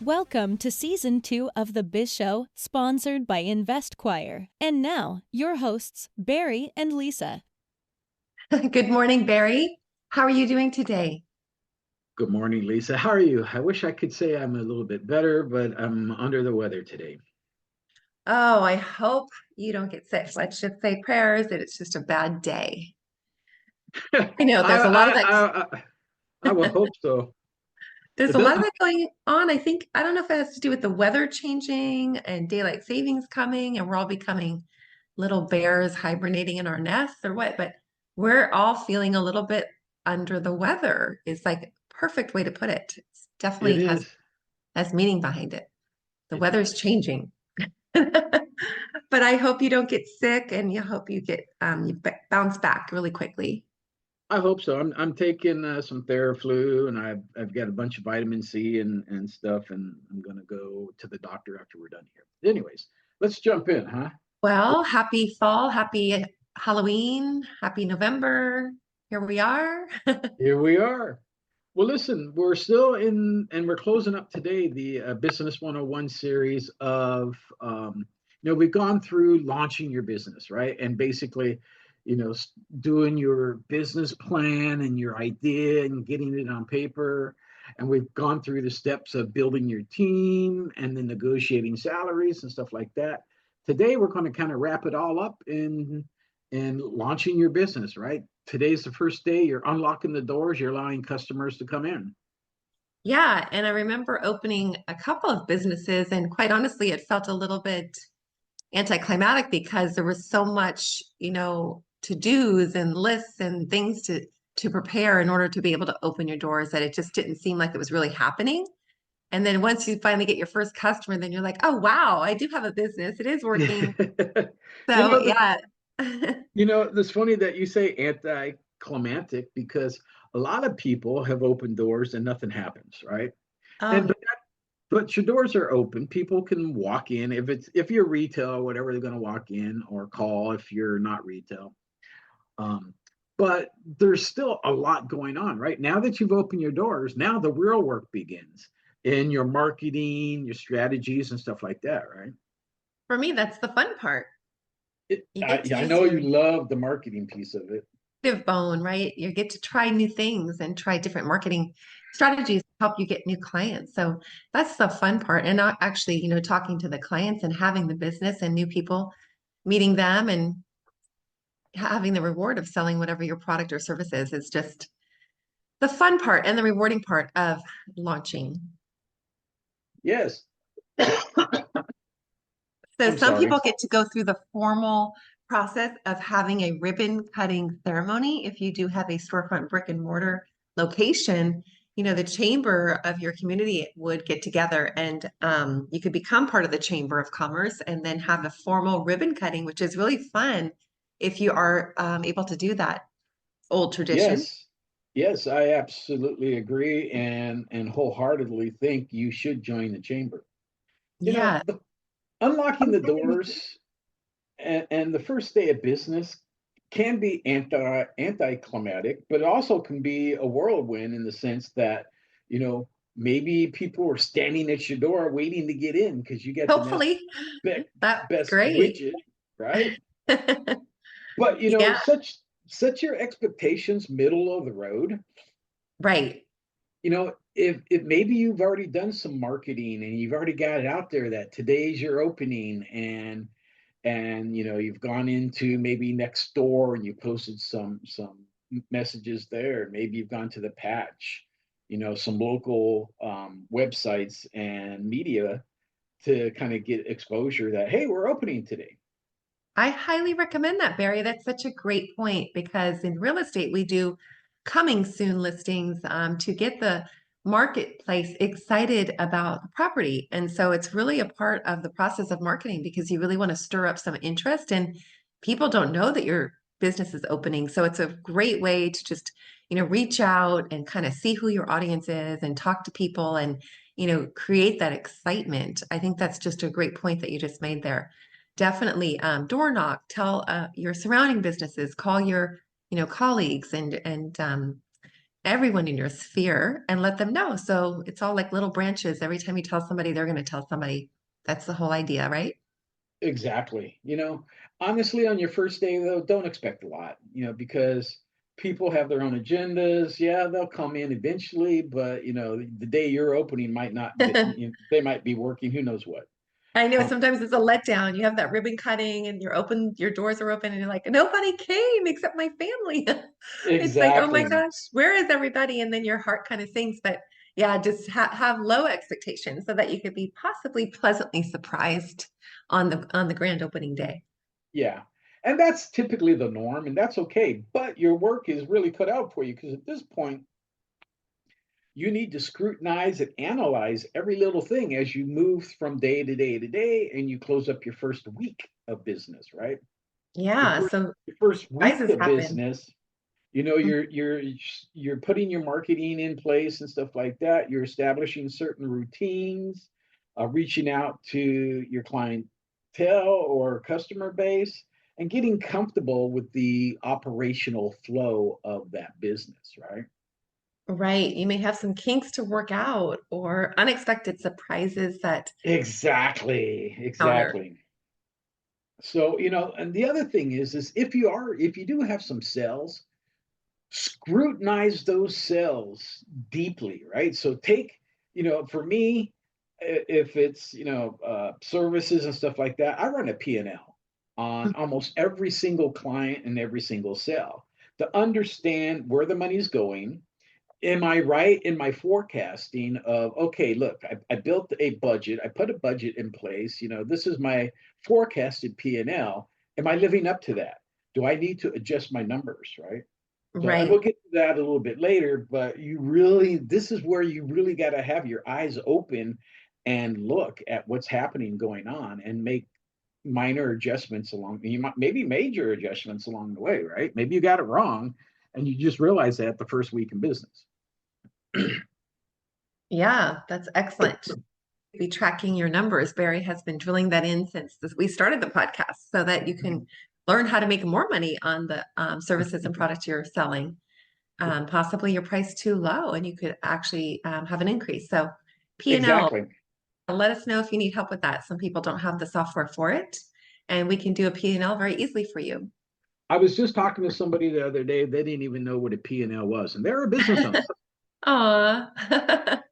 Welcome to Season 2 of the Biz Show, sponsored by Quire. And now, your hosts, Barry and Lisa. Good morning, Barry. How are you doing today? Good morning, Lisa. How are you? I wish I could say I'm a little bit better, but I'm under the weather today. Oh, I hope you don't get sick. Let's just say prayers that it's just a bad day. I, I know there's a lot of I, that. I, I I would hope so. There's It a lot of doesn't. that going on. I don't know if it has to do with the weather changing and daylight savings coming, and we're all becoming little bears hibernating in our nests or what, but we're all feeling a little bit under the weather. It's like a perfect way to put it. It's It definitely is. has meaning behind it. The It weather's does. changing. But I hope you don't get sick and you hope you bounce back really quickly. I hope so. I'm taking some Theraflu, and I've got a bunch of vitamin C and stuff, and I'm gonna go to the doctor after we're done here. Anyways, let's jump in, huh? Well, happy fall, happy Halloween, happy November. Here we are. Here we are. Well, listen, we're still in, and we're closing up today the Business 101 series of, we've gone through launching your business, right? And basically, doing your business plan and your idea and getting it on paper. And we've gone through the steps of building your team and then negotiating salaries and stuff like that. Today, we're going to kind of wrap it all up in launching your business, right? Today's the first day you're unlocking the doors, you're allowing customers to come in. Yeah, and I remember opening a couple of businesses, and quite honestly, it felt a little bit anticlimactic because there was so much, to-dos and lists and things to prepare in order to be able to open your doors that it just didn't seem like it was really happening. And then once you finally get your first customer, then you're like, oh wow, I do have a business. It is working. you So know, the, yeah. it's funny that you say anticlimactic because a lot of people have opened doors and nothing happens, right? Oh And but your doors are open. People can walk in if you're retail or whatever, they're going to walk in or call if you're not retail. Um, but there's still a lot going on, right? Now that you've opened your doors, now the real work begins in your marketing, your strategies, and stuff like that, right? for me, that's the fun part. You get to I use know you your love the marketing piece of it. creative bone, right? You get to try new things and try different marketing strategies to help you get new clients. So that's the fun part. And not actually, talking to the clients and having the business and new people, meeting them and having the reward of selling whatever your product or service is just the fun part and the rewarding part of launching. Yes. So I'm some sorry. people get to go through the formal process of having a ribbon cutting ceremony. If you do have a storefront brick and mortar location, the chamber of your community would get together and you could become part of the Chamber of Commerce and then have a formal ribbon cutting, which is really fun if you are able to do that old tradition. Yes. Yes, I absolutely agree and wholeheartedly think you should join the chamber. You know, Yeah. the, unlocking the doors and the first day of business can be anticlimactic, but it also can be a whirlwind in the sense that, maybe people are standing at your door waiting to get in because you get the Hopefully, best that's best great. widget, right? But Yeah, set your expectations middle of the road. right. If maybe you've already done some marketing and you've already got it out there that today's your opening and you've gone into maybe next door and you posted some messages there. Maybe you've gone to the patch, some local websites and media to kind of get exposure that, hey, we're opening today. I highly recommend that, Barry. That's such a great point because in real estate, we do coming soon listings to get the marketplace excited about the property. And so it's really a part of the process of marketing because you really want to stir up some interest and people don't know that your business is opening. So it's a great way to just, reach out and kind of see who your audience is and talk to people and, create that excitement. I think that's just a great point that you just made there. Definitely door knock, tell your surrounding businesses, call your, colleagues and everyone in your sphere and let them know. So it's all like little branches. Every time you tell somebody, they're going to tell somebody. That's the whole idea, right? Exactly. Honestly, on your first day, though, don't expect a lot, because people have their own agendas. Yeah, they'll come in eventually, but, the day you're opening might not, they might be working, who knows what. I know Um, sometimes it's a letdown. You have that ribbon cutting and your doors are open and you're like, nobody came except my family. It's like, oh my exactly. gosh, where is everybody? And then your heart kind of sinks. But yeah, just have low expectations so that you could be possibly pleasantly surprised on the grand opening day. Yeah. And that's typically the norm, and that's okay. But your work is really cut out for you because at this point, you need to scrutinize and analyze every little thing as you move from day to day to day and you close up your first week of business, right? Your Yeah, first so your first week surprises of happen. business, you're putting your marketing in place and stuff like that. You're establishing certain routines, reaching out to your clientele or customer base, and getting comfortable with the operational flow of that business, right? Right. You may have some kinks to work out or unexpected surprises that Exactly, counter. exactly. So, and the other thing is if you do have some sales, scrutinize those sales deeply, right? So take, for me, if it's, services and stuff like that, I run a P&L on almost every single client and every single sale to understand where the money's going. Am I right in my forecasting of, okay, look, I built a budget, I put a budget in place, this is my forecasted P&L. Am I living up to that? Do I need to adjust my numbers, right? So, and Right. we'll get to that a little bit later, but this is where you really got to have your eyes open and look at what's happening going on and make minor adjustments you might maybe major adjustments along the way, right? Maybe you got it wrong and you just realize that the first week in business. Yeah, that's excellent. Be tracking your numbers. Barry has been drilling that in since we started the podcast so that you can learn how to make more money on the services and products you're selling. Possibly your price too low and you could actually have an increase. So P&L, Exactly. let us know if you need help with that. Some people don't have the software for it, and we can do a P&L very easily for you. I was just talking to somebody the other day. They didn't even know what a P&L was, and they're a business owner. Aw.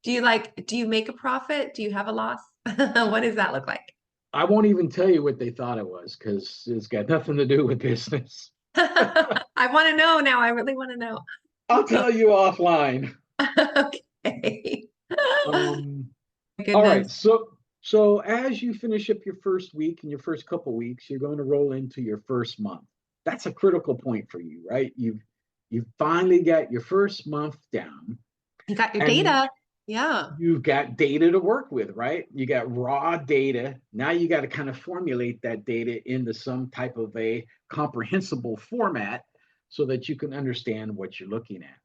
Do you make a profit? Do you have a loss? What does that look like? I won't even tell you what they thought it was because it's got nothing to do with business. I want to know now. I really want to know. I'll tell you offline. Okay. Um, all right. Goodness. So as you finish up your first week and your first couple weeks, you're going to roll into your first month. That's a critical point for you, right? You've finally got your first month down, You got your and data. Yeah. you've got data to work with, right? You got raw data. Now you got to kind of formulate that data into some type of a comprehensible format so that you can understand what you're looking at.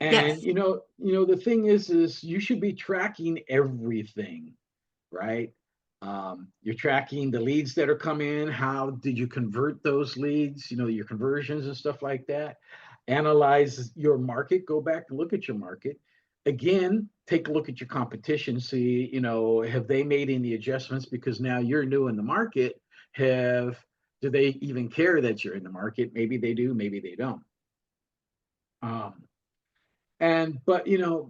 And Yes. the thing is you should be tracking everything, right? You're tracking the leads that are coming in. How did you convert those leads? Your conversions and stuff like that. Analyze your market. Go back and look at your market. Again, take a look at your competition. See, have they made any adjustments because now you're new in the market? Do they even care that you're in the market? Maybe they do. Maybe they don't. Um, but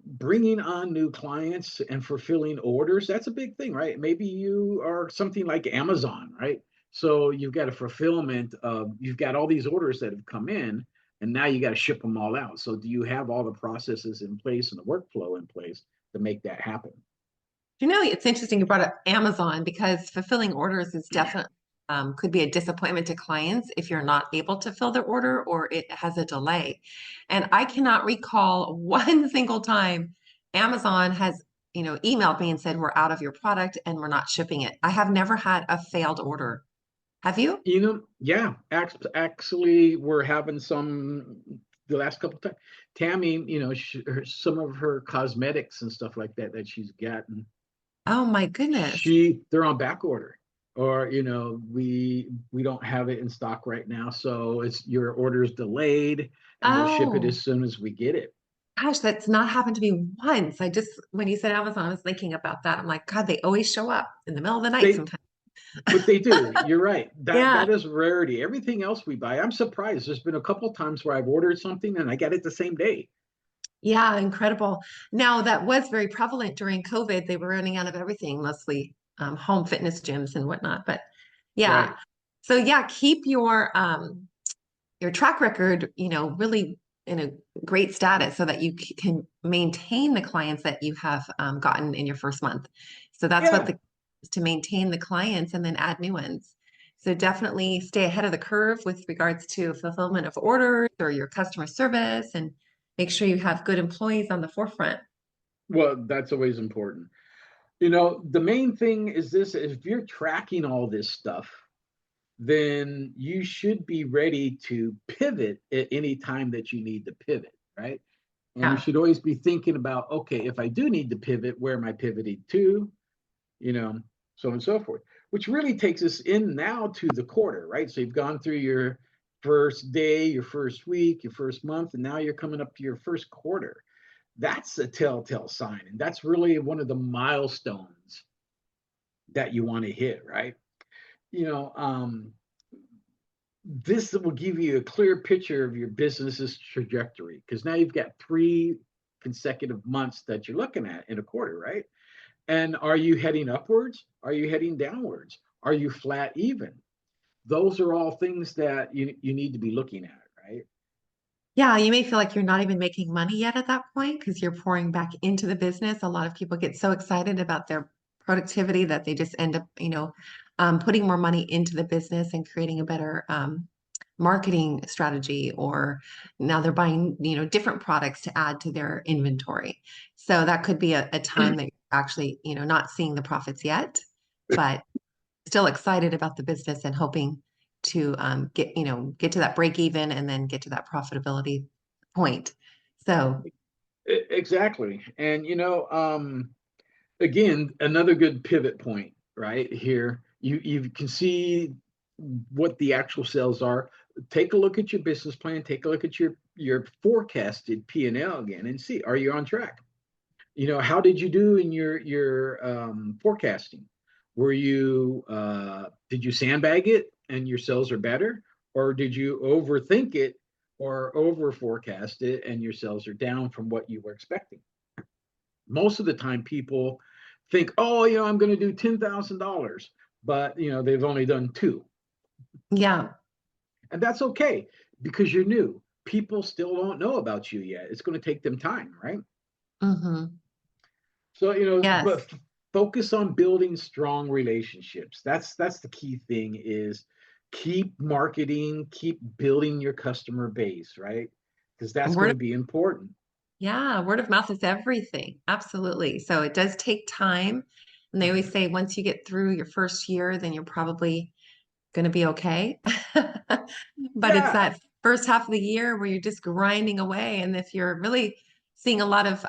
bringing on new clients and fulfilling orders, that's a big thing, right? Maybe you are something like Amazon, right? So you've got a fulfillment of, you've got all these orders that have come in and now you got to ship them all out. So do you have all the processes in place and the workflow in place to make that happen? It's interesting you brought up Amazon because fulfilling orders is definitely could be a disappointment to clients if you're not able to fill their order or it has a delay. And I cannot recall one single time Amazon has, emailed me and said, we're out of your product and we're not shipping it. I have never had a failed order. Have you? Yeah, actually, we're having some the last couple of times. Tammy, some of her cosmetics and stuff like that that she's gotten, Oh my goodness. they're on back order. or we don't have it in stock right now, so it's your order's delayed, and we'll ship it Oh, as soon as we get it. gosh, that's not happened to me once. I just, when you said Amazon, I was thinking about that. I'm like, God, they always show up in the middle of the night They sometimes. But they do. You're right. That Yeah. that is rarity. Everything else we buy, I'm surprised. There's been a couple times where I've ordered something and I get it the same day. Yeah, incredible. Now, that was very prevalent during COVID. They were running out of everything, mostly home fitness gyms and whatnot. But yeah, Right. so yeah, keep your track record, really in a great status so that you can maintain the clients that you have gotten in your first month. So that's what Yeah. the is to maintain the clients and then add new ones. So definitely stay ahead of the curve with regards to fulfillment of orders or your customer service and make sure you have good employees on the forefront. Well, that's always important. The main thing is this: if you're tracking all this stuff, then you should be ready to pivot at any time that you need to pivot, right? And you Yeah. should always be thinking about, okay, if I do need to pivot, where am I pivoting to? you know, so on and so forth, which really takes us in now to the quarter, right? So you've gone through your first day, your first week, your first month, and now you're coming up to your first quarter. That's a telltale sign. And that's really one of the milestones that you want to hit, right? You know, um, this will give you a clear picture of your business's trajectory because now you've got 3 consecutive months that you're looking at in a quarter, right? And are you heading upwards? Are you heading downwards? Are you flat even? Those are all things that you need to be looking at, right? Yeah, you may feel like you're not even making money yet at that point because you're pouring back into the business. A lot of people get so excited about their productivity that they just end up, putting more money into the business and creating a better marketing strategy, or now they're buying, different products to add to their inventory. So that could be a time that you're actually, not seeing the profits yet, but still excited about the business and hoping to get to that break even and then get to that profitability point. So Exactly. And again, another good pivot point, right? Here, you can see what the actual sales are. Take a look at your business plan, take a look at your forecasted P&L again and see, are you on track? How did you do in your forecasting? Did you sandbag it and your sales are better, or did you overthink it or over forecast it and your sales are down from what you were expecting? Most of the time, people think, oh, I'm going to do $10,000, but they've only done two, yeah. and that's okay because you're new. People still don't know about you yet. It's going to take them time, right? Hmm. So, Yes. but focus on building strong relationships. That's the key thing is keep marketing, keep building your customer base, right? Because that's going Word to be important. Yeah, word of mouth is everything. Absolutely. So it does take time. And they always say once you get through your first year, then you're probably going to be okay. But it's Yeah. that first half of the year where you're just grinding away. And if you're really seeing a lot of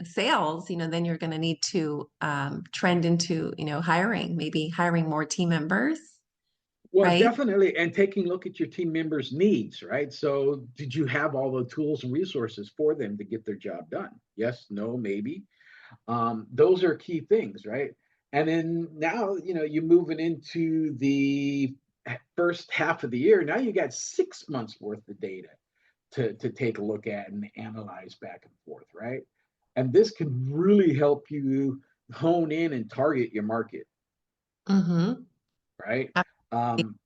sales, then you're going to need to trend into, hiring, maybe hiring more team members, Well, right? definitely. And taking a look at your team members' needs, right? So, did you have all the tools and resources for them to get their job done? Yes, no, maybe. Those are key things, right? And then now, you're moving into the first half of the year. Now you got 6 months worth of data to take a look at and analyze back and forth, right? And this can really help you hone in and target your market, Mm-hmm. right? Um,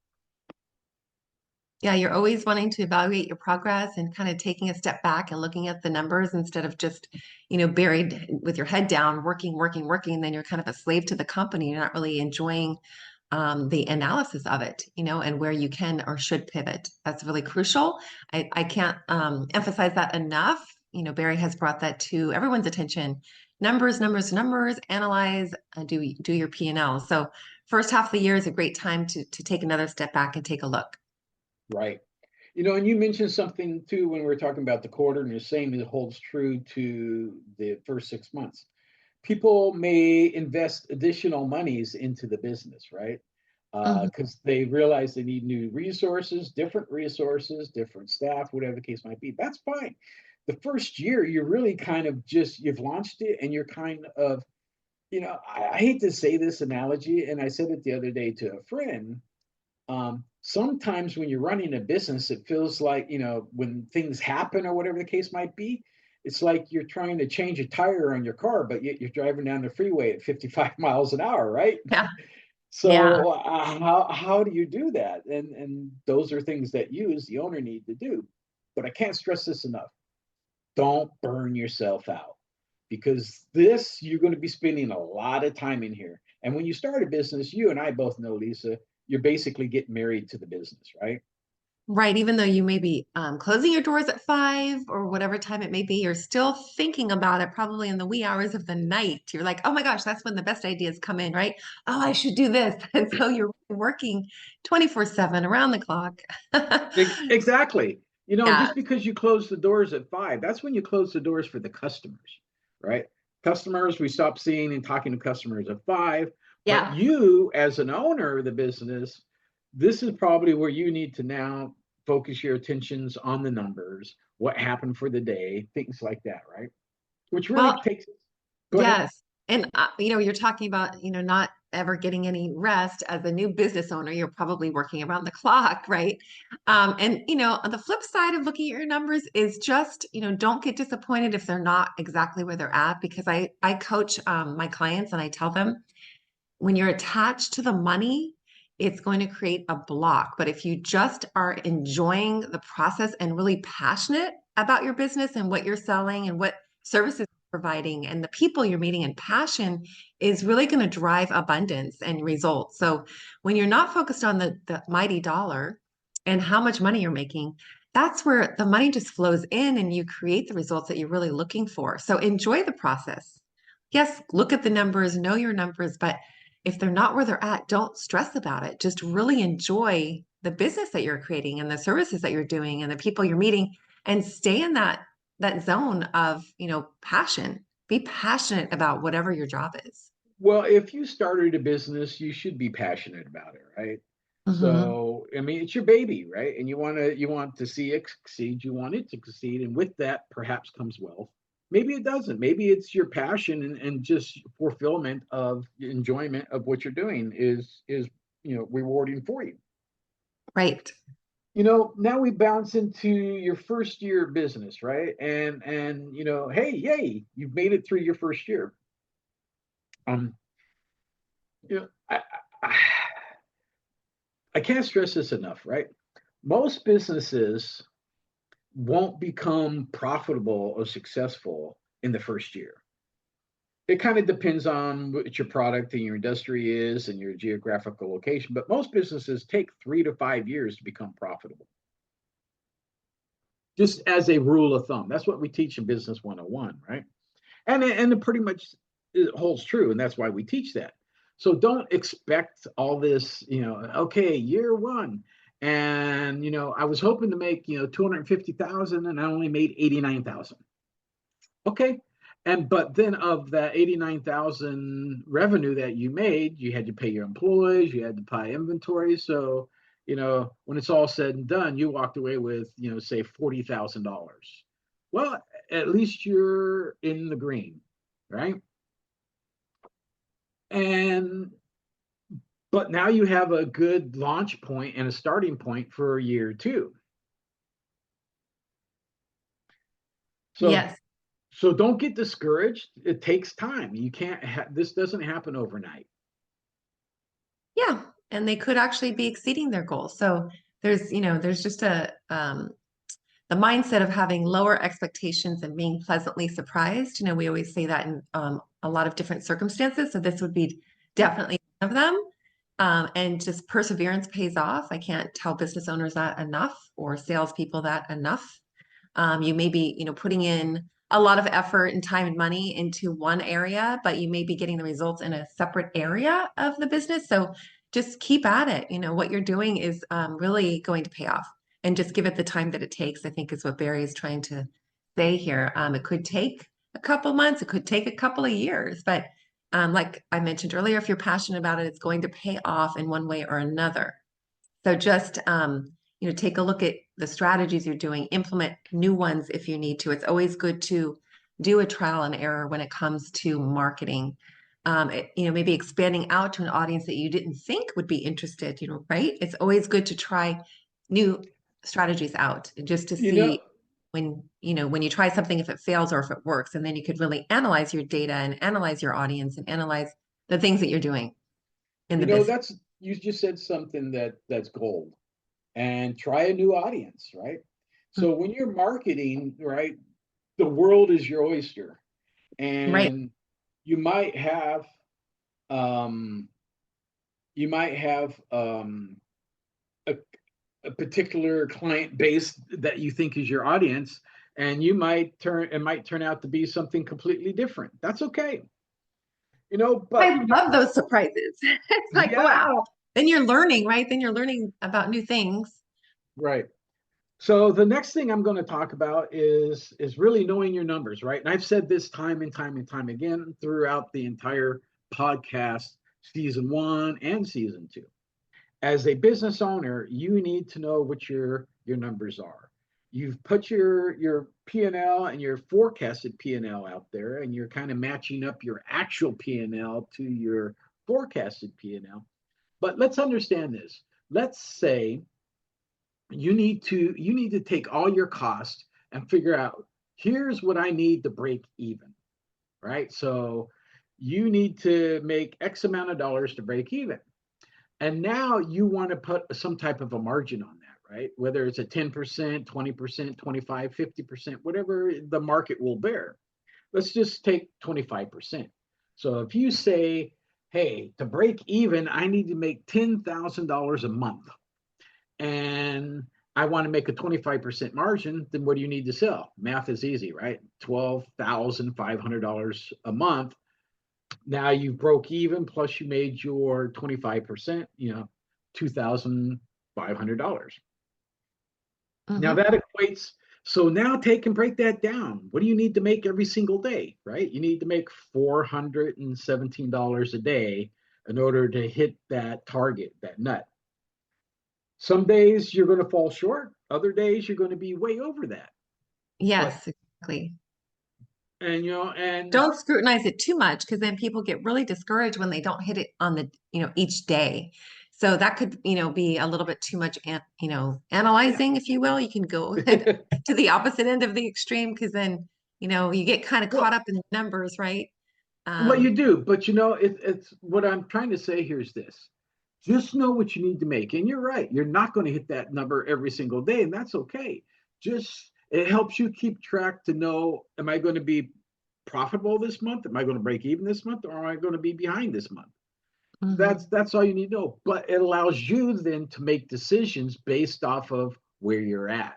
Yeah, you're always wanting to evaluate your progress and kind of taking a step back and looking at the numbers instead of just, buried with your head down, working, working, working. Then you're kind of a slave to the company. You're not really enjoying the analysis of it, and where you can or should pivot. That's really crucial. I can't emphasize that enough. Barry has brought that to everyone's attention. Numbers, numbers, numbers, analyze, do your P&L. So first half of the year is a great time to take another step back and take a look. right. And you mentioned something too when we were talking about the quarter, and you're saying it holds true to the first 6 months. People may invest additional monies into the business, right? Mhm. because they realize they need new resources, different staff, whatever the case might be. That's fine. The first year, you're really kind of just, you've launched it and you're kind of, I hate to say this analogy, and I said it the other day to a friend. Sometimes when you're running a business, it feels like, when things happen or whatever the case might be, it's like you're trying to change a tire on your car, but yet you're driving down the freeway at 55 miles an hour, right? Yeah. Yeah. So how do you do that? And those are things that you as the owner need to do. But I can't stress this enough. Don't burn yourself out, because this, you're going to be spending a lot of time in here. And when you start a business, you and I both know, Lisa, you're basically getting married to the business, right? Right. Even though you may be closing your doors at 5 or whatever time it may be, you're still thinking about it probably in the wee hours of the night. You're like, oh my gosh, that's when the best ideas come in, right? Oh, I should do this. And so you're working 24/7 around the clock. Exactly. Yeah. Just because you close the doors at 5, that's when you close the doors for the customers, right? Customers, we stop seeing and talking to customers at 5. But Yeah. you, as an owner of the business, this is probably where you need to now focus your attentions on the numbers, what happened for the day, things like that, right? Which really Well, takes, go ahead. yes. And you're talking about, not ever getting any rest. As a new business owner, you're probably working around the clock, right? And on the flip side of looking at your numbers is just, don't get disappointed if they're not exactly where they're at, because I coach my clients and I tell them, when you're attached to the money, it's going to create a block. But if you just are enjoying the process and really passionate about your business and what you're selling and what services you're providing and the people you're meeting, and passion is really going to drive abundance and results. So when you're not focused on the mighty dollar and how much money you're making, that's where the money just flows in and you create the results that you're really looking for. So enjoy the process. Yes, look at the numbers, know your numbers, but if they're not where they're at, don't stress about it. Just really enjoy the business that you're creating and the services that you're doing and the people you're meeting, and stay in that zone of, passion. Be passionate about whatever your job is. Well, if you started a business, you should be passionate about it, right? Hmm. So, I mean, it's your baby, right? And you want to see it succeed, you want it to succeed, and with that, perhaps comes wealth. Maybe it doesn't. Maybe it's your passion and just fulfillment of enjoyment of what you're doing is rewarding for you. Right. Now we bounce into your first year of business, right? And hey, yay, you've made it through your first year. Um, you know, I can't stress this enough, right? Most businesses won't become profitable or successful in the first year. It kind of depends on what your product and your industry is and your geographical location, but most businesses take 3 to 5 years to become profitable, just as a rule of thumb. That's what we teach in Business 101, right? And it pretty much it holds true, and that's why we teach that. So don't expect all this, okay, year one. And I was hoping to make 250,000 and I only made 89,000. Okay. But then of that 89,000 revenue that you made, you had to pay your employees, you had to buy inventory. So, when it's all said and done, you walked away with, say $40,000. Well, at least you're in the green, right? And but now you have a good launch point and a starting point for year two. So Yes. so don't get discouraged. It takes time. You can't this doesn't happen overnight. Yeah. And they could actually be exceeding their goals. So there's just the mindset of having lower expectations and being pleasantly surprised. We always say that in a lot of different circumstances. So this would be definitely one of them. And just perseverance pays off. I can't tell business owners that enough, or salespeople that enough. You may be, putting in a lot of effort and time and money into one area, but you may be getting the results in a separate area of the business. So just keep at it. What you're doing is really going to pay off, and just give it the time that it takes, I think is what Barry is trying to say here. It could take a couple months, it could take a couple of years, but like I mentioned earlier, if you're passionate about it, it's going to pay off in one way or another. So just take a look at the strategies you're doing, implement new ones if you need to. It's always good to do a trial and error when it comes to marketing. Maybe expanding out to an audience that you didn't think would be interested, right? It's always good to try new strategies out just to You know, see when you try something, if it fails or if it works. And then you could really analyze your data and analyze your audience and analyze the things that you're doing in the business. that's you just said something that's gold. And try a new audience, right? So when you're marketing, right, the world is your oyster, Right. and you might have um, you might have a, a particular client base that you think is your audience, and it might turn out to be something completely different. That's okay, but I love those surprises. It's like, yeah, wow. Then you're learning, right? Then you're learning about new things. right. So the next thing I'm going to talk about is really knowing your numbers, right? And I've said this time and time and time again throughout the entire podcast, season 1 and season 2. As a business owner, you need to know what your numbers are. You've put your P&L and your forecasted P&L out there, and you're kind of matching up your actual P&L to your forecasted P&L. But let's understand this. Let's say you need to take all your costs and figure out, here's what I need to break even, right? So you need to make X amount of dollars to break even. And now you want to put some type of a margin on that, right? Whether it's a 10%, 20%, 25, 50%, whatever the market will bear. Let's just take 25%. So if you say, hey, to break even, I need to make $10,000 a month, and I want to make a 25% margin, then what do you need to sell? Math is easy, right? $12,500 a month. Now you broke even, plus you made your 25%, $2,500. Now Hmm. that equates. So now take and break that down. What do you need to make every single day, right? You need to make $417 a day in order to hit that target, that nut. Some days you're going to fall short. Other days you're going to be way over that. But Yes, exactly. and Don't scrutinize it too much because then people get really discouraged when they don't hit it on each day. So that could, be a little bit too much, yeah. analyzing, if you will. You can go to the opposite end of the extreme because then, you get kind of caught Well, up in the numbers, right? what you Um, do, but it's what I'm trying to say here is this. Just know what you need to make. And you're right. You're not going to hit that number every single day, and that's okay. Just it helps you keep track to know, am I going to be profitable this month? Am I going to break even this month? Or am I going to be behind this month? That's mhm. that's all you need to know. But it allows you then to make decisions based off of where you're at.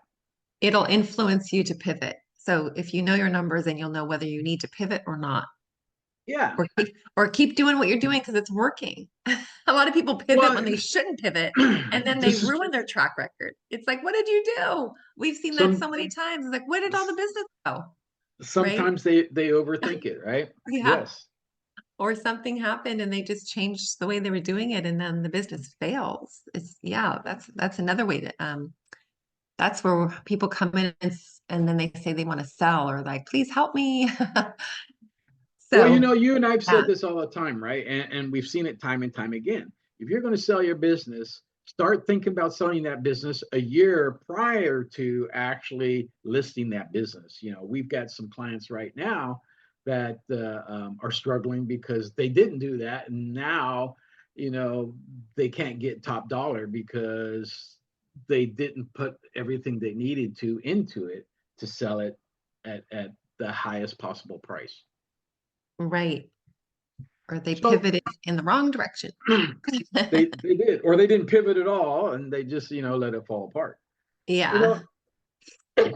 It'll influence you to pivot. So if you know your numbers, then you'll know whether you need to pivot or not, Yeah. or keep doing what you're doing because it's working. A lot of people pivot Well, when they shouldn't pivot, and then they this is ruin their track record. It's like, what did you do? We've seen that so some many times. It's like, where did all the business go? Right? sometimes they overthink it, right? Yeah. Yes. Or something happened and they just changed the way they were doing it, and then the business fails. Yeah, that's another way to that's where people come in and then they say they want to sell or like, please help me. Well, So you and I've yeah. said this all the time, right? And we've seen it time and time again. If you're going to sell your business, start thinking about selling that business a year prior to actually listing that business. We've got some clients right now that are struggling because they didn't do that. And now, they can't get top dollar because they didn't put everything they needed to into it to sell it at the highest possible price. Right. Or they So pivoted in the wrong direction. they did, or they didn't pivot at all, and they just let it fall apart. You Yeah. know,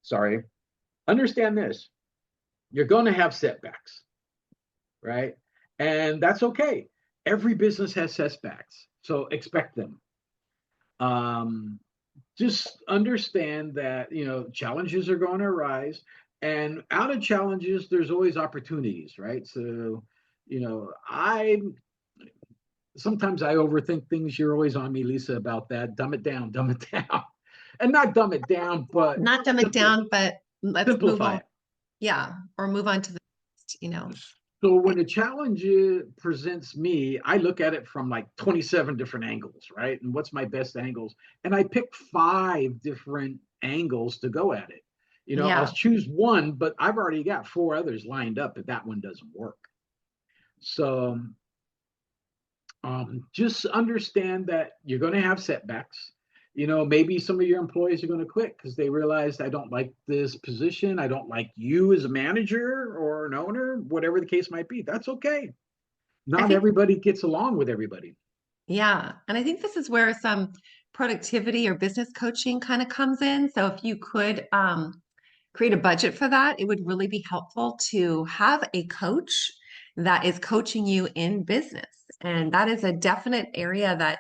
sorry. Understand this: you're going to have setbacks, right? And that's okay. Every business has setbacks, so expect them. Um, just understand that challenges are going to arise, and out of challenges, there's always opportunities, right? So I sometimes I overthink things. You're always on me, Lisa, about that. Dumb it down, and not dumb it down, but Not dumb it down, but let's move simplify on. it. Yeah, or move on to the next. So when a challenge presents me, I look at it from like 27 different angles, right? And what's my best angles? And I pick 5 different angles to go at it. I'll Yeah. choose one, but I've already got 4 others lined up if that one doesn't work. So just understand that you're going to have setbacks. Maybe some of your employees are going to quit because they realize I don't like this position. I don't like you as a manager or an owner, whatever the case might be. That's okay. I Not think, everybody gets along with everybody. yeah. And I think this is where some productivity or business coaching kind of comes in. So if you could create a budget for that, it would really be helpful to have a coach that is coaching you in business. And that is a definite area that,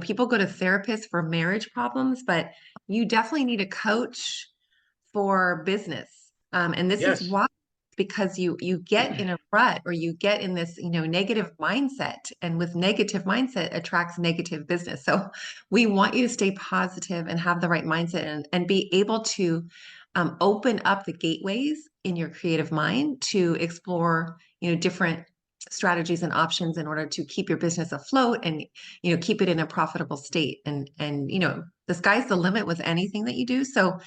people go to therapists for marriage problems, but you definitely need a coach for business. And this is Yes. why, because you get in a rut or you get in this, negative mindset. And with negative mindset attracts negative business. So we want you to stay positive and have the right mindset and be able to open up the gateways in your creative mind to explore, different strategies and options in order to keep your business afloat and keep it in a profitable state and the sky's the limit with anything that you do. So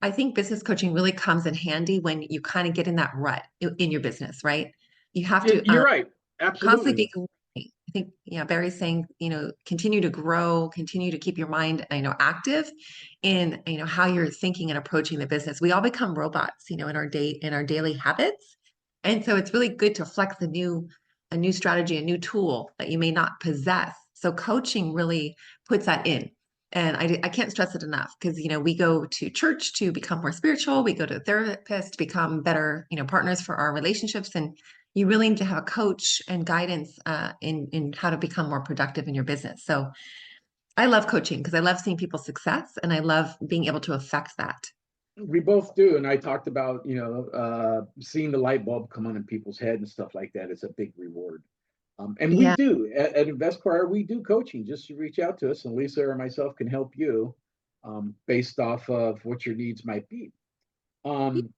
I think business coaching really comes in handy when you kind of get in that rut in your business, right? You have to You're right. constantly Absolutely. be growing. I think, yeah, Barry's saying, continue to grow, continue to keep your mind, active in, how you're thinking and approaching the business. We all become robots, in our daily habits. And so it's really good to flex a new strategy, a new tool that you may not possess. So coaching really puts that in. And I can't stress it enough because, we go to church to become more spiritual. We go to a therapist to become better, partners for our relationships. And you really need to have a coach and guidance in how to become more productive in your business. So I love coaching because I love seeing people's success and I love being able to affect that. We both do. And I talked about, seeing the light bulb come on in people's head and stuff like that. It's a big reward. And we Yeah. do at InvestQuire, we do coaching. Just reach out to us, and Lisa or myself can help you based off of what your needs might be. Um,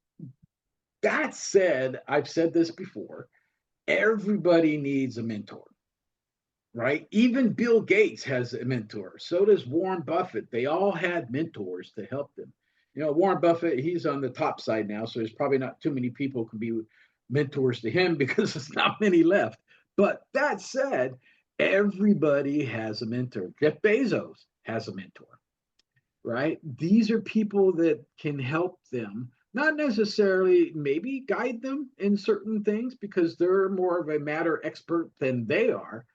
that said, I've said this before, everybody needs a mentor, right? Even Bill Gates has a mentor. So does Warren Buffett. They all had mentors to help them. Warren Buffett, he's on the top side now, so there's probably not too many people who can be mentors to him because there's not many left. But that said, everybody has a mentor. Jeff Bezos has a mentor, right? These are people that can help them, not necessarily maybe guide them in certain things because they're more of a matter expert than they are.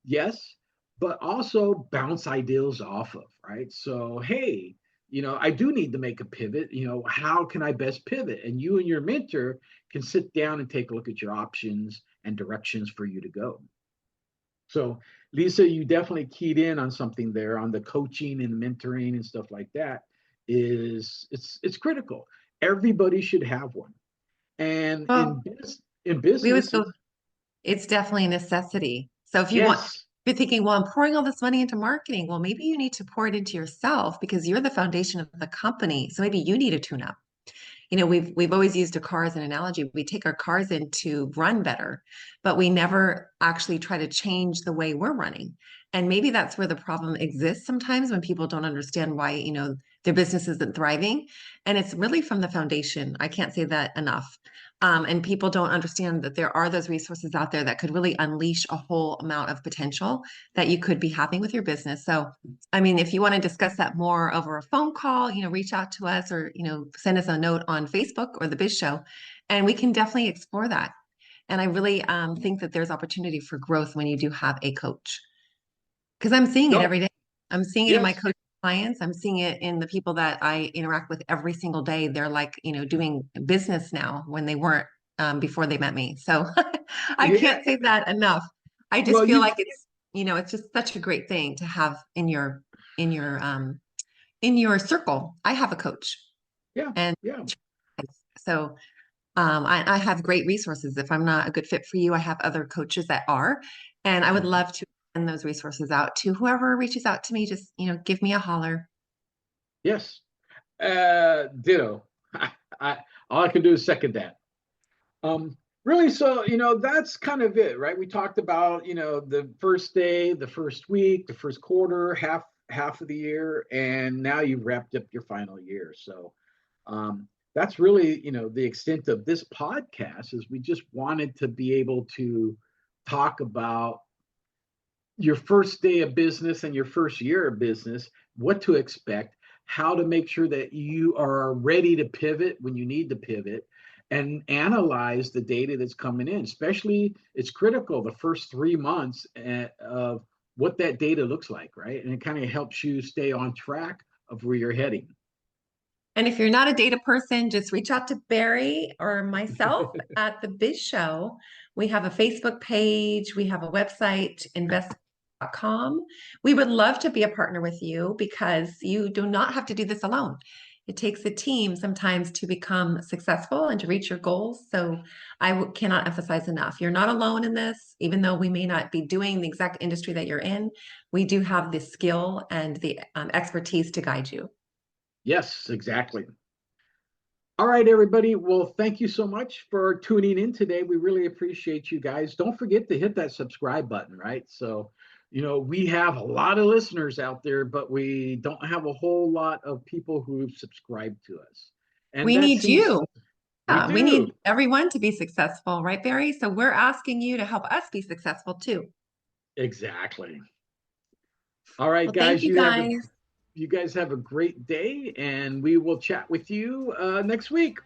Yes, but also bounce ideas off of, right? So, hey, I do need to make a pivot. How can I best pivot? And you and your mentor can sit down and take a look at your options and directions for you to go. So, Lisa, you definitely keyed in on something there on the coaching and mentoring and stuff like that. It's critical. Everybody should have one. And Well, in we would business, go, it's definitely a necessity. So if you want, yes, if you're thinking, well, I'm pouring all this money into marketing. Well, maybe you need to pour it into yourself because you're the foundation of the company. So maybe you need a tune up. We've always used a car as an analogy. We take our cars in to run better, but we never actually try to change the way we're running. And maybe that's where the problem exists sometimes when people don't understand why, their business isn't thriving. And it's really from the foundation. I can't say that enough. And people don't understand that there are those resources out there that could really unleash a whole amount of potential that you could be having with your business. So I mean, if you want to discuss that more over a phone call, reach out to us or, send us a note on Facebook or the Biz Show, and we can definitely explore that. And I really think that there's opportunity for growth when you do have a coach because I'm seeing it no, every day. I'm seeing it in my yes, coach clients. I'm seeing it in the people that I interact with every single day. They're like, doing business now when they weren't before they met me. So I yeah. can't say that enough. I just Well, feel you, like it's just such a great thing to have in your in your circle. I have a coach yeah, and yeah. so I have great resources. If I'm not a good fit for you, I have other coaches that are, and I would love to send those resources out to whoever reaches out to me. Just, give me a holler. Yes. Ditto. I all I can do is second that. Really, so that's kind of it, right? We talked about the first day, the first week, the first quarter, half of the year, and now you've wrapped up your final year. So that's really the extent of this podcast. Is we just wanted to be able to talk about your first day of business and your first year of business, what to expect, how to make sure that you are ready to pivot when you need to pivot, and analyze the data that's coming in. Especially, it's critical the first 3 months of what that data looks like, right? And it kind of helps you stay on track of where you're heading. And if you're not a data person, just reach out to Barry or myself at the Biz Show. We have a Facebook page, we have a website, invest.com. We would love to be a partner with you because you do not have to do this alone. It takes a team sometimes to become successful and to reach your goals. So cannot emphasize enough. You're not alone in this, even though we may not be doing the exact industry that you're in. We do have the skill and the expertise to guide you. Yes, exactly. All right, everybody. Well, thank you so much for tuning in today. We really appreciate you guys. Don't forget to hit that subscribe button, right? So, we have a lot of listeners out there, but we don't have a whole lot of people who subscribe to us. And We that need seems you. we We need do. everyone to be successful, right, Barry? So we're asking you to help us be successful too. Exactly. All right, Well, thank guys, you guys. you guys have a great day, and we will chat with you next week.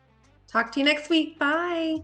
Talk to you next week. Bye.